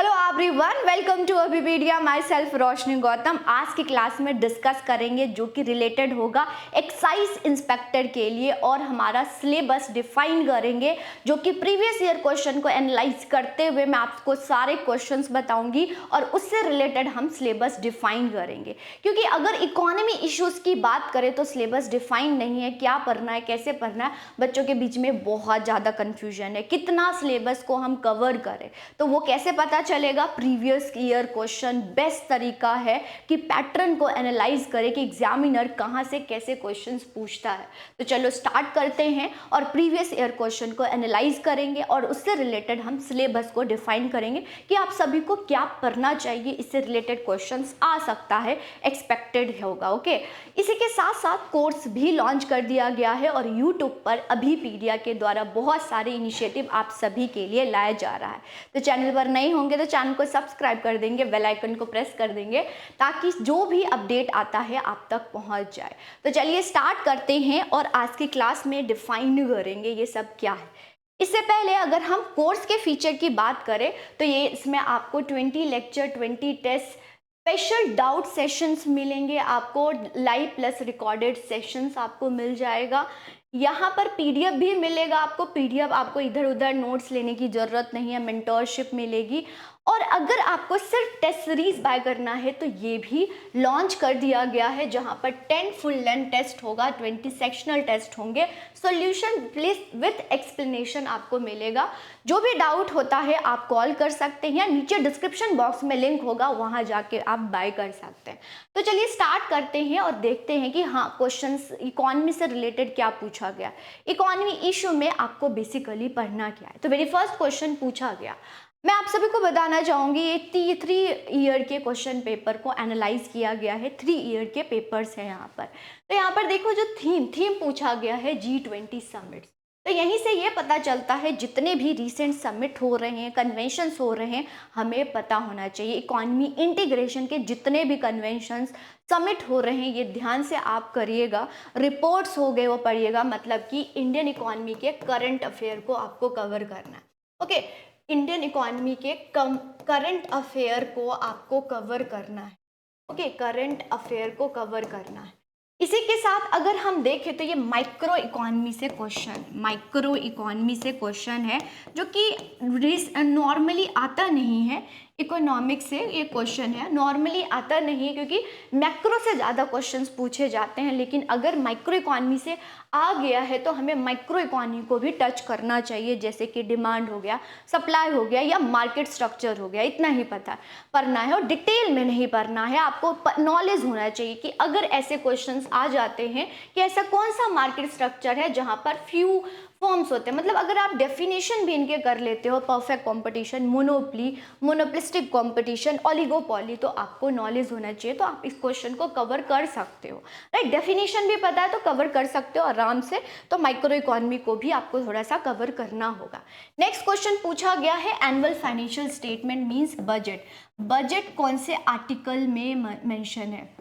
Hello everyone, welcome to Abhipedia. Myself Roshni Gautam. आज की class में डिस्कस करेंगे जो कि रिलेटेड होगा एक्साइज इंस्पेक्टर के लिए, और हमारा सिलेबस डिफाइन करेंगे जो कि प्रीवियस ईयर क्वेश्चन को एनालाइज करते हुए मैं आपको सारे क्वेश्चंस बताऊंगी और उससे रिलेटेड हम सिलेबस डिफाइन करेंगे। क्योंकि अगर इकोनॉमी इश्यूज की बात करें तो सिलेबस डिफाइन नहीं है, क्या पढ़ना है कैसे पढ़ना है, बच्चों के बीच में बहुत ज़्यादा कन्फ्यूजन है। कितना सिलेबस को हम कवर करें तो वो कैसे पता चलेगा? प्रीवियस ईयर क्वेश्चन बेस्ट तरीका है कि पैटर्न को एनालाइज करें कि एग्जामिनर कहाँ से कैसे क्वेश्चंस पूछता है। तो चलो स्टार्ट करते हैं और प्रीवियस ईयर क्वेश्चन को एनालाइज करेंगे और उससे रिलेटेड हम सिलेबस को डिफाइन करेंगे कि आप सभी को क्या पढ़ना चाहिए। इससे रिलेटेड क्वेश्चंस आ सकता है, एक्सपेक्टेड होगा। ओके, इसी के साथ साथ कोर्स भी लॉन्च कर दिया गया है और यूट्यूब पर अभिपीडिया के द्वारा बहुत सारे इनिशिएटिव आप सभी के लिए लाया जा रहा है। तो चैनल पर नए होंगे तो चैनल को सब्सक्राइब कर देंगे, बेल आइकन को प्रेस कर देंगे ताकि जो भी अपडेट आता है आप तक पहुंच जाए। तो चलिए स्टार्ट करते हैं और आज की क्लास में डिफाइन करेंगे ये सब क्या है। इससे पहले अगर हम कोर्स के फीचर की बात करें तो ये इसमें आपको 20 lecture, 20 test, special doubt sessions मिलेंगे आपको, लाइव प्लस रिकॉर्डेड सेशंस आपको मिल जाएगा। यहाँ पर पीडीएफ भी मिलेगा आपको। पीडीएफ आपको इधर उधर नोट्स लेने की ज़रूरत नहीं है, मेंटोरशिप मिलेगी। और अगर आपको सिर्फ टेस्ट सीरीज बाय करना है तो ये भी लॉन्च कर दिया गया है, जहाँ पर 10 फुल लेंथ टेस्ट होगा, 20 सेक्शनल टेस्ट होंगे, सॉल्यूशन प्लीज विथ एक्सप्लेनेशन आपको मिलेगा। जो भी डाउट होता है आप कॉल कर सकते हैं या नीचे डिस्क्रिप्शन बॉक्स में लिंक होगा, वहाँ जाके आप बाय कर सकते हैं। तो चलिए स्टार्ट करते हैं और देखते हैं कि हाँ क्वेश्चंस इकोनॉमी से रिलेटेड क्या पूछा गया। इकोनॉमी इशू में आपको बेसिकली पढ़ना क्या है। तो मेरी फर्स्ट क्वेश्चन पूछा गया, मैं आप सभी को बताना चाहूँगी ये 3 ईयर के क्वेश्चन पेपर को एनालाइज किया गया है। 3 ईयर के पेपर्स हैं यहाँ पर। तो यहाँ पर देखो जो थीम पूछा गया है G20 समिट। तो यहीं से ये पता चलता है जितने भी रिसेंट समिट हो रहे हैं, कन्वेंशंस हो रहे हैं, हमें पता होना चाहिए। इकोनॉमी इंटीग्रेशन के जितने भी कन्वेंशंस समिट हो रहे हैं ये ध्यान से आप करिएगा। रिपोर्ट्स हो गए वो पढ़िएगा, मतलब कि इंडियन इकोनॉमी के करंट अफेयर को आपको कवर करना है। ओके, इंडियन इकोनॉमी के करंट अफेयर को आपको कवर करना है। ओके, करंट अफेयर को कवर करना है। इसी के साथ अगर हम देखें तो ये माइक्रो इकोनॉमी से क्वेश्चन है जो कि नॉर्मली आता नहीं है। इकोनॉमिक्स से ये क्वेश्चन है, नॉर्मली आता नहीं है क्योंकि मैक्रो से ज़्यादा क्वेश्चंस पूछे जाते हैं। लेकिन अगर माइक्रो इकोनॉमी से आ गया है तो हमें माइक्रो इकोनॉमी को भी टच करना चाहिए, जैसे कि डिमांड हो गया, सप्लाई हो गया या मार्केट स्ट्रक्चर हो गया। इतना ही पढ़ना है और डिटेल में नहीं पढ़ना है। आपको नॉलेज होना चाहिए कि अगर ऐसे क्वेश्चंस आ जाते हैं कि ऐसा कौन सा मार्केट स्ट्रक्चर है जहाँ पर फ्यू फॉर्म्स होते हैं, मतलब अगर आप डेफिनेशन भी इनके कर लेते हो, perfect competition, monopoly, monopolistic competition, oligopoly, तो आपको नॉलेज होना चाहिए। तो आप इस क्वेश्चन को कवर कर सकते हो, राइट। डेफिनेशन भी पता है तो कवर कर सकते हो आराम से। तो माइक्रो इकोनॉमी को भी आपको थोड़ा सा कवर करना होगा। नेक्स्ट क्वेश्चन पूछा गया है, annual financial statement means budget. Budget कौन से आर्टिकल में मेंशन है?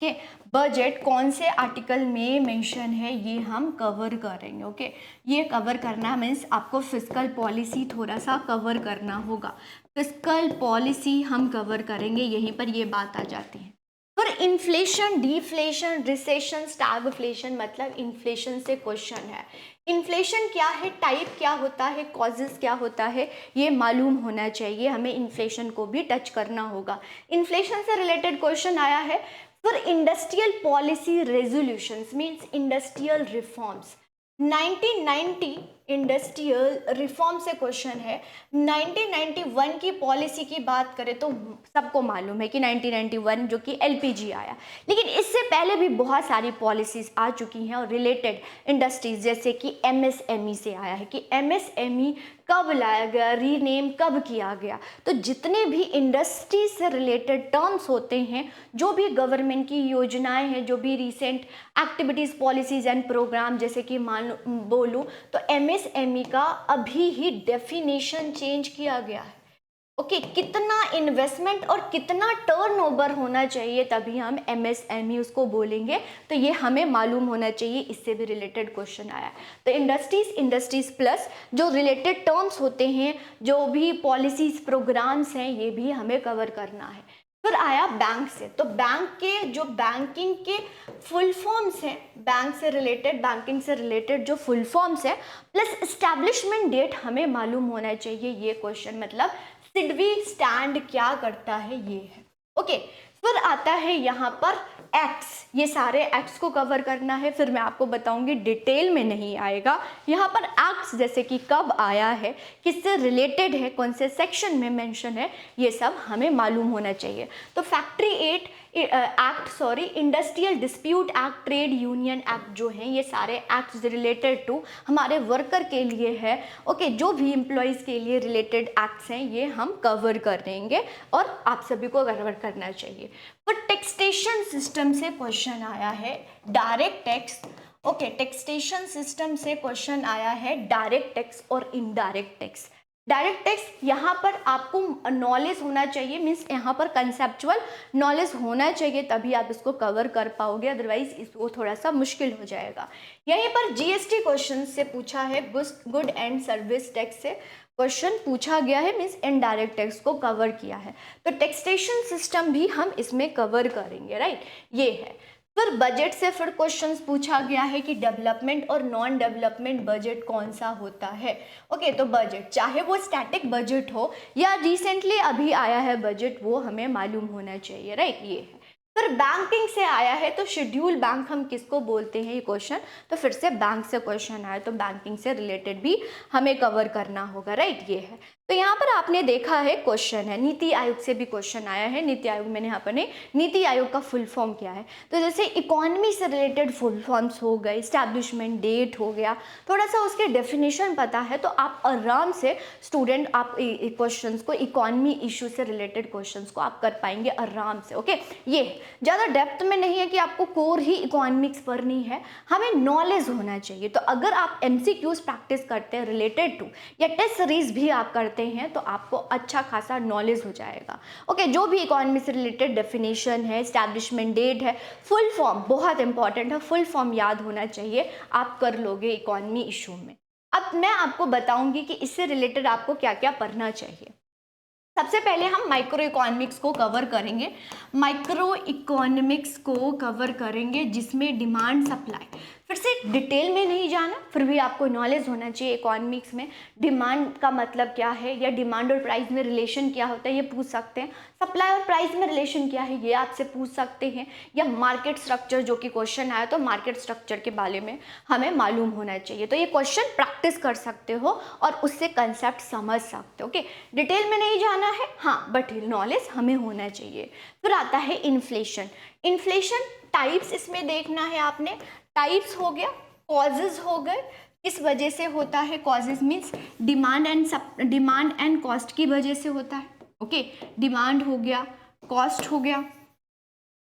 ओके, बजट कौन से आर्टिकल में मेंशन है ये हम कवर करेंगे। ओके, ये कवर करना मीन्स आपको फिस्कल पॉलिसी थोड़ा सा कवर करना होगा। फिस्कल पॉलिसी हम कवर करेंगे, यहीं पर ये बात आ जाती है। फिर इन्फ्लेशन, डिफ्लेशन, रिसेशन, स्टैगफ्लेशन, मतलब इन्फ्लेशन से क्वेश्चन है। इन्फ्लेशन क्या है, टाइप क्या होता है, कॉजेस क्या होता है, ये मालूम होना चाहिए हमें। इन्फ्लेशन को भी टच करना होगा। इन्फ्लेशन से रिलेटेड क्वेश्चन आया है। फिर industrial policy resolutions means industrial reforms. 1990 industrial reform से क्वेश्चन है। 1991 की पॉलिसी की बात करें तो सबको मालूम है कि 1991 जो कि एलपीजी आया, लेकिन इससे पहले भी बहुत सारी पॉलिसीज आ चुकी हैं और रिलेटेड इंडस्ट्रीज, जैसे कि एमएसएमई से आया है कि एमएसएमई कब लाया गया, रीनेम कब किया गया। तो जितने भी इंडस्ट्री से रिलेटेड टर्म्स होते हैं, जो भी गवर्नमेंट की योजनाएं हैं, जो भी recent activities, policies and program, जैसे कि मान बोलूँ तो एमएसएमई का अभी ही डेफिनेशन चेंज किया गया है। ओके कितना इन्वेस्टमेंट और कितना टर्नओवर होना चाहिए तभी हम एमएसएमई उसको बोलेंगे, तो ये हमें मालूम होना चाहिए। इससे भी रिलेटेड क्वेश्चन आया। तो इंडस्ट्रीज प्लस जो रिलेटेड टर्म्स होते हैं, जो भी पॉलिसीज प्रोग्राम्स हैं, ये भी हमें कवर करना है। फिर आया बैंक से, तो बैंक के जो बैंकिंग के फुल फॉर्म्स हैं, बैंक से रिलेटेड, बैंकिंग से रिलेटेड जो फुल फॉर्म्स है प्लस एस्टैब्लिशमेंट डेट हमें मालूम होना चाहिए। ये क्वेश्चन मतलब सिडबी स्टैंड क्या करता है, ये है। ओके फिर आता है यहाँ पर एक्ट्स, ये सारे एक्ट्स को कवर करना है। फिर मैं आपको बताऊंगी, डिटेल में नहीं आएगा यहाँ पर एक्ट्स, जैसे कि कब आया है, किससे रिलेटेड है, कौन से सेक्शन में मेंशन है, ये सब हमें मालूम होना चाहिए। तो factory industrial dispute act, trade union act जो हैं, ये सारे एक्ट्स रिलेटेड टू हमारे वर्कर के लिए है। ओके जो भी एम्प्लॉयज़ के लिए रिलेटेड एक्ट्स हैं, ये हम कवर कर देंगे और आप सभी को कवर करना चाहिए। पर टैक्सेशन सिस्टम से क्वेश्चन आया है, direct tax. Okay taxation system से क्वेश्चन आया है डायरेक्ट टैक्स और इनडायरेक्ट टैक्स। डायरेक्ट टैक्स यहाँ पर आपको नॉलेज होना चाहिए, मीन्स यहाँ पर कंसेप्चुअल नॉलेज होना चाहिए, तभी आप इसको कवर कर पाओगे, अदरवाइज इसको थोड़ा सा मुश्किल हो जाएगा। यहीं पर जीएसटी क्वेश्चन से पूछा है, गुड एंड सर्विस टैक्स से क्वेश्चन पूछा गया है, मीन्स इनडायरेक्ट टैक्स को कवर किया है। तो टैक्सेशन सिस्टम भी हम इसमें कवर करेंगे, राइट, ये है। फिर बजट से फिर क्वेश्चंस पूछा गया है कि डेवलपमेंट और नॉन डेवलपमेंट बजट कौन सा होता है। ओके तो बजट, चाहे वो स्टैटिक बजट हो या रिसेंटली अभी आया है बजट, वो हमें मालूम होना चाहिए, राइट, ये है। फिर बैंकिंग से आया है, तो शेड्यूल बैंक हम किसको बोलते हैं, ये क्वेश्चन, तो फिर से बैंक से क्वेश्चन आया, तो बैंकिंग से रिलेटेड भी हमें कवर करना होगा, राइट, ये है। तो यहाँ पर आपने देखा है क्वेश्चन है, नीति आयोग से भी क्वेश्चन आया है। नीति आयोग मैंने यहाँ पर नहीं, नीति आयोग का फुल फॉर्म क्या है, तो जैसे इकोनॉमी से रिलेटेड फुल फॉर्म्स हो गए, इस्टेब्लिशमेंट डेट हो गया, थोड़ा सा उसके डेफिनेशन पता है तो आप आराम से स्टूडेंट आप क्वेश्चंस को, इकोनॉमी इशू से रिलेटेड क्वेश्चंस को आप कर पाएंगे आराम से। ओके ये ज़्यादा डेप्थ में नहीं है कि आपको कोर ही इकोनॉमिक्स पढ़नी है, हमें नॉलेज होना चाहिए। तो अगर आप एमसीक्यूज प्रैक्टिस करते हैं रिलेटेड टू, या टेस्ट सीरीज भी आप करते हैं, तो आपको अच्छा खासा नॉलेज हो जाएगा। ओके जो भी इकोनॉमी से रिलेटेड डेफिनेशन है, एस्टैब्लिशमेंट डेट है, फुल फॉर्म बहुत इंपॉर्टेंट है, फुल फॉर्म याद होना चाहिए, आप कर लोगे इकोनॉमी इशू में। अब मैं आपको बताऊंगी कि इससे रिलेटेड आपको क्या क्या पढ़ना चाहिए। सबसे पहले हम माइक्रो इकोनॉमिक्स को कवर करेंगे, माइक्रो इकोनॉमिक्स को कवर करेंगे जिसमें डिमांड सप्लाई, फिर से डिटेल में नहीं जाना, फिर भी आपको नॉलेज होना चाहिए इकोनॉमिक्स में डिमांड का मतलब क्या है, या डिमांड और प्राइस में रिलेशन क्या होता है, ये पूछ सकते हैं। सप्लाई और प्राइस में रिलेशन क्या है, ये आपसे पूछ सकते हैं। या मार्केट स्ट्रक्चर, जो कि क्वेश्चन आया, तो मार्केट स्ट्रक्चर के बारे में हमें मालूम होना चाहिए। तो ये क्वेश्चन प्रैक्टिस कर सकते हो और उससे कंसेप्ट समझ सकते हो। ओके डिटेल में नहीं जाना है, हाँ, बट नॉलेज हमें होना चाहिए। फिर आता है इन्फ्लेशन। इन्फ्लेशन टाइप्स इसमें देखना है आपने, टाइप्स हो गया, कॉजेज हो गए, किस वजह से होता है, causes means demand and cost की वजह से होता है। ओके डिमांड हो गया, कॉस्ट हो गया,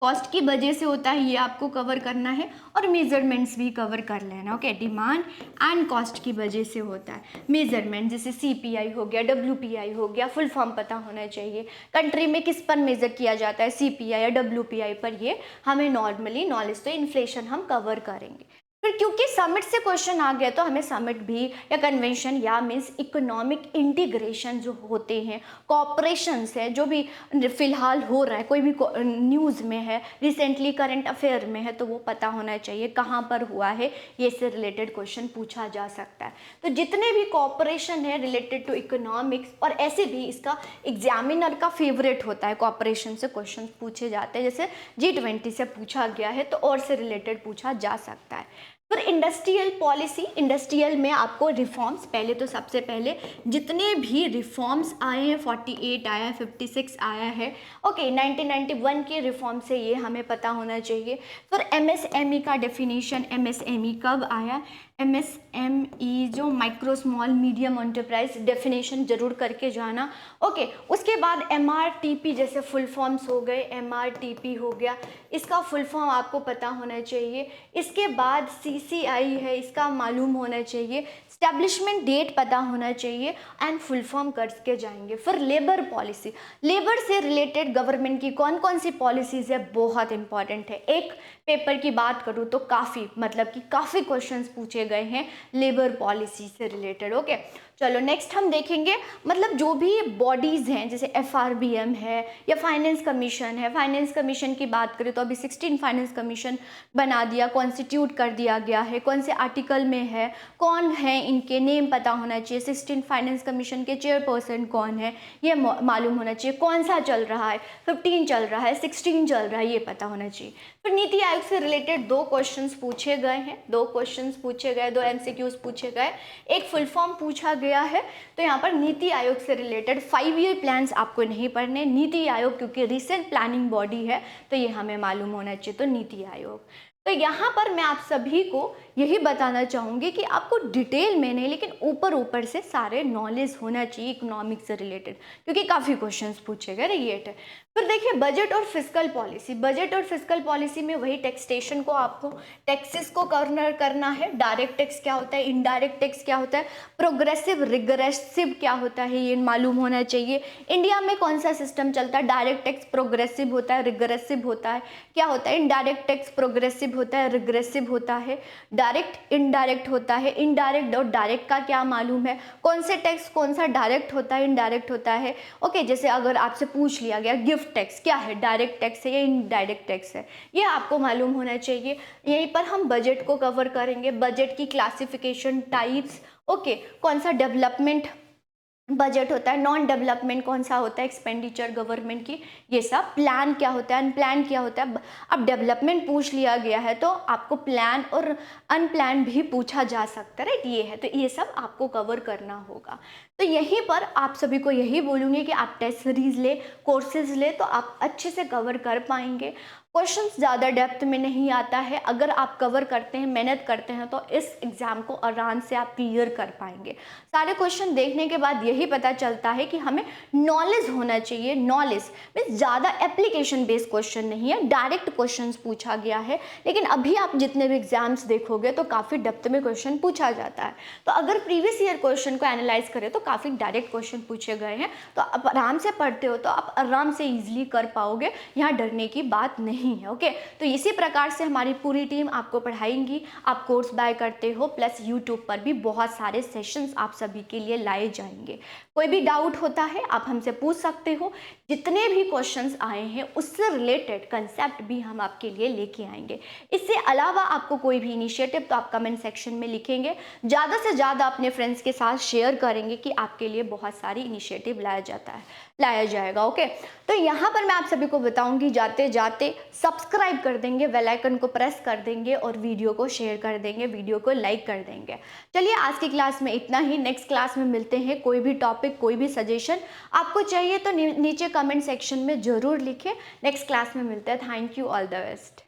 कॉस्ट की वजह से होता है, ये आपको कवर करना है, और मेजरमेंट्स भी कवर कर लेना। ओके डिमांड एंड कॉस्ट की वजह से होता है। मेजरमेंट जैसे सीपीआई हो गया, डब्ल्यूपीआई हो गया, फुल फॉर्म पता होना चाहिए, कंट्री में किस पर मेजर किया जाता है, सीपीआई या डब्ल्यूपीआई पर, ये हमें नॉर्मली नॉलेज। तो इन्फ्लेशन हम कवर करेंगे। फिर क्योंकि समिट से क्वेश्चन आ गया, तो हमें समिट भी या कन्वेंशन या मीन्स इकोनॉमिक इंटीग्रेशन जो होते हैं, कॉपरेशंस है, जो भी फिलहाल हो रहा है, कोई भी न्यूज़ में है, रिसेंटली करंट अफेयर में है, तो वो पता होना चाहिए कहाँ पर हुआ है, ये से रिलेटेड क्वेश्चन पूछा जा सकता है। तो जितने भी कॉपरेशन है रिलेटेड टू इकोनॉमिक्स, और ऐसे भी इसका एग्जामिनर का फेवरेट होता है, कॉपरेशन से क्वेश्चन पूछे जाते हैं, जैसे G20 से पूछा गया है, तो और से रिलेटेड पूछा जा सकता है। फिर इंडस्ट्रियल पॉलिसी, इंडस्ट्रियल में आपको रिफॉर्म्स, पहले तो सबसे पहले जितने भी रिफॉर्म्स आए हैं, 48 आया है, 56 आया है, ओके 1991 के रिफॉर्म से ये हमें पता होना चाहिए। फिर एमएसएमई का डेफिनेशन, एमएसएमई कब आया, एमएसएमई जो micro small medium enterprise, definition जरूर करके जाना। ओके उसके बाद एमआरटीपी जैसे फुल फॉर्म्स हो गए, एमआरटीपी हो गया, इसका फुल फॉर्म आपको पता होना चाहिए। इसके बाद सीसीआई है, इसका मालूम होना चाहिए। स्टैब्लिशमेंट डेट पता होना चाहिए एंड फुल फॉर्म करके जाएंगे। फिर लेबर पॉलिसी, लेबर से रिलेटेड गवर्नमेंट की कौन कौन सी पॉलिसीज़ है, बहुत इंपॉर्टेंट है। एक पेपर की बात करूँ तो काफ़ी मतलब कि काफ़ी क्वेश्चंस पूछे गए हैं लेबर पॉलिसी से रिलेटेड। ओके, चलो नेक्स्ट हम देखेंगे मतलब जो भी बॉडीज़ हैं जैसे FRBM है या फाइनेंस कमीशन है। फाइनेंस कमीशन की बात करें तो अभी 16 फाइनेंस कमीशन बना दिया, कॉन्स्टिट्यूट कर दिया गया है, कौन से आर्टिकल में है, कौन है, इनके नेम पता होना चाहिए। 16 फाइनेंस कमीशन के चेयरपर्सन कौन है ये मालूम होना चाहिए, कौन सा चल रहा है, 15 चल रहा है, 16 चल रहा है, ये पता होना चाहिए। फिर नीति आयोग से रिलेटेड 2 क्वेश्चंस पूछे गए हैं, 2 क्वेश्चंस पूछे गए, 2 MCQs पूछे गए, एक फुल फॉर्म पूछा गया है। तो यहाँ पर नीति आयोग से रिलेटेड 5 ईयर प्लान्स आपको नहीं पढ़ने, नीति आयोग क्योंकि रिसेंट प्लानिंग बॉडी है तो ये हमें मालूम होना चाहिए, तो नीति आयोग। तो यहाँ पर मैं आप सभी को यही बताना चाहूँगी कि आपको डिटेल में नहीं लेकिन ऊपर ऊपर से सारे नॉलेज होना चाहिए इकोनॉमिक्स से रिलेटेड, क्योंकि काफ़ी क्वेश्चंस पूछे गए रिलेट है। फिर देखिए बजट और फिस्कल पॉलिसी, बजट और फिस्कल पॉलिसी में वही टैक्सेशन को आपको टैक्सेस को कवर्नर करना है। डायरेक्ट टैक्स क्या होता है, इनडायरेक्ट टैक्स क्या होता है, प्रोग्रेसिव रिग्रेसिव क्या होता है, ये मालूम होना चाहिए। इंडिया में कौन सा सिस्टम चलता है, डायरेक्ट टैक्स प्रोग्रेसिव होता है, रिग्रेसिव होता है, क्या होता है, इनडायरेक्ट टैक्स प्रोग्रेसिव होता है, रिग्रेसिव होता है, डायरेक्ट इनडायरेक्ट होता है। इनडायरेक्ट और डायरेक्ट का क्या मालूम है, कौन से टैक्स कौन सा डायरेक्ट होता है, इनडायरेक्ट होता है। ओके, जैसे अगर आपसे पूछ लिया गया गिफ्ट टैक्स क्या है, डायरेक्ट टैक्स है या इनडायरेक्ट टैक्स है, ये आपको मालूम होना चाहिए। यहीं पर हम बजट को कवर करेंगे, बजट की क्लासिफिकेशन टाइप्स। ओके, कौन सा डेवलपमेंट बजट होता है, नॉन डेवलपमेंट कौन सा होता है, एक्सपेंडिचर गवर्नमेंट की, ये सब। प्लान क्या होता है, अनप्लान क्या होता है। अब डेवलपमेंट पूछ लिया गया है तो आपको प्लान और अनप्लान भी पूछा जा सकता है, राइट, ये है। तो ये सब आपको कवर करना होगा। तो यहीं पर आप सभी को यही बोलूँगी कि आप टेस्ट सीरीज ले, कोर्सेज ले, तो आप अच्छे से कवर कर पाएंगे। क्वेश्चंस ज़्यादा डेप्थ में नहीं आता है, अगर आप कवर करते हैं, मेहनत करते हैं तो इस एग्ज़ाम को आराम से आप क्लियर कर पाएंगे। सारे क्वेश्चन देखने के बाद यही पता चलता है कि हमें नॉलेज होना चाहिए। नॉलेज मीन्स ज़्यादा एप्लीकेशन बेस्ड क्वेश्चन नहीं है, डायरेक्ट क्वेश्चंस पूछा गया है। लेकिन अभी आप जितने भी एग्जाम्स देखोगे तो काफ़ी डेप्थ में क्वेश्चन पूछा जाता है। तो अगर प्रीवियस ईयर क्वेश्चन को एनालाइज करें तो काफ़ी डायरेक्ट क्वेश्चन पूछे गए हैं। तो आप आराम से पढ़ते हो तो आप आराम से ईजिली कर पाओगे, यहाँ डरने की बात नहीं है। ओके, तो इसी प्रकार से हमारी पूरी टीम आपको पढ़ाएंगी। आप कोर्स बाय करते हो, प्लस यूट्यूब पर भी बहुत सारे सेशंस आप सभी के लिए लाए जाएंगे। कोई भी डाउट होता है आप हमसे पूछ सकते हो। जितने भी क्वेश्चंस आए हैं उससे रिलेटेड कंसेप्ट भी हम आपके लिए लेके आएंगे। इससे अलावा आपको कोई भी इनिशिएटिव तो आप कमेंट सेक्शन में लिखेंगे, ज़्यादा से ज़्यादा अपने फ्रेंड्स के साथ शेयर करेंगे कि आपके लिए बहुत सारी इनिशिएटिव लाया जाएगा। ओके, तो यहाँ पर मैं आप सभी को बताऊंगी, जाते जाते सब्सक्राइब कर देंगे, बेल आइकन को प्रेस कर देंगे और वीडियो को शेयर कर देंगे, वीडियो को लाइक कर देंगे। चलिए आज की क्लास में इतना ही, नेक्स्ट क्लास में मिलते हैं। कोई भी टॉपिक, कोई भी सजेशन आपको चाहिए तो नीचे कमेंट सेक्शन में ज़रूर लिखें। नेक्स्ट क्लास में मिलते हैं। Thank you, all the best.